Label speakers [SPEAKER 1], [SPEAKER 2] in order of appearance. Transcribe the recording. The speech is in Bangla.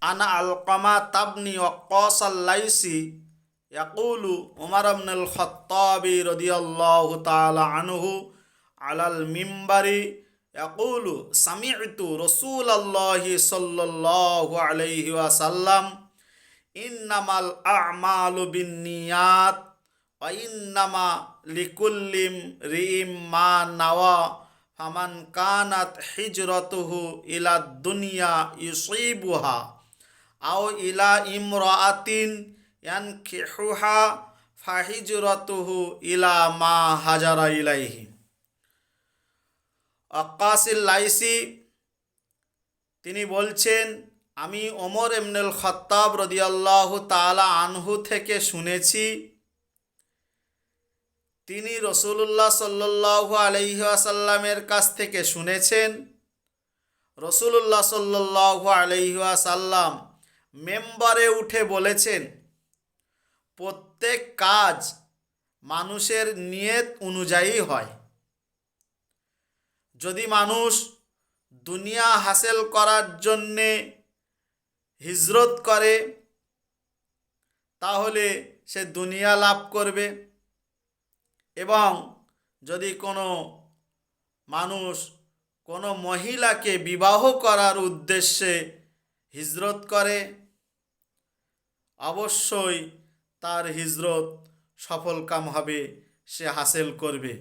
[SPEAKER 1] আনা আলকামা তাবনি ওয়াক্কাস আল-লাইসি ইয়াকুলু উমর ইবনে আল-খাত্তাবি রাদিয়াল্লাহু তাআলা আনহু আলাল মিম্বারি ইয়াকুলু সামি'তু রাসূলাল্লাহি সাল্লাল্লাহু আলাইহি ওয়াসাল্লাম ইন্নামাল আ'মালু বিন্নিয়াত ওয়া ইন্নামা লিকুল্লি ইমরিইম মা নাওয়া ফামান কানাত হিজরতুহু ইলা দুনিয়া ইউসিবুহা আও ইলা ইমরাআতিন ইয়ানকিহুহা ফাহিজরতুহু ইলা মা হাজারা ইলাইহি। ওয়াক্কাসিল লাইসি তিনি বলছেন, আমি ওমর ইবনুল খাত্তাব রাদিয়াল্লাহু তাআলা আনহু থেকে শুনেছি, তিনি রসুলুল্লাহ সাল্লাল্লাহু আলাইহি ওয়াসাল্লামের কাছ থেকে শুনেছেন, রসুলুল্লাহ সাল্লাল্লাহু আলাইহি ওয়াসাল্লাম মেম্বারে উঠে বলেছেন, প্রত্যেক কাজ মানুষের নিয়ত অনুযায়ী হয়। যদি মানুষ দুনিয়া হাসিল করার জন্যে হিজরত করে তাহলে সে দুনিয়া লাভ করবে, এবং যদি কোনো মানুষ কোনো মহিলাকে বিবাহ করার উদ্দেশ্যে হিজরত করে অবশ্যই তার হিজরত সফলকাম হবে, সে হাসিল করবে।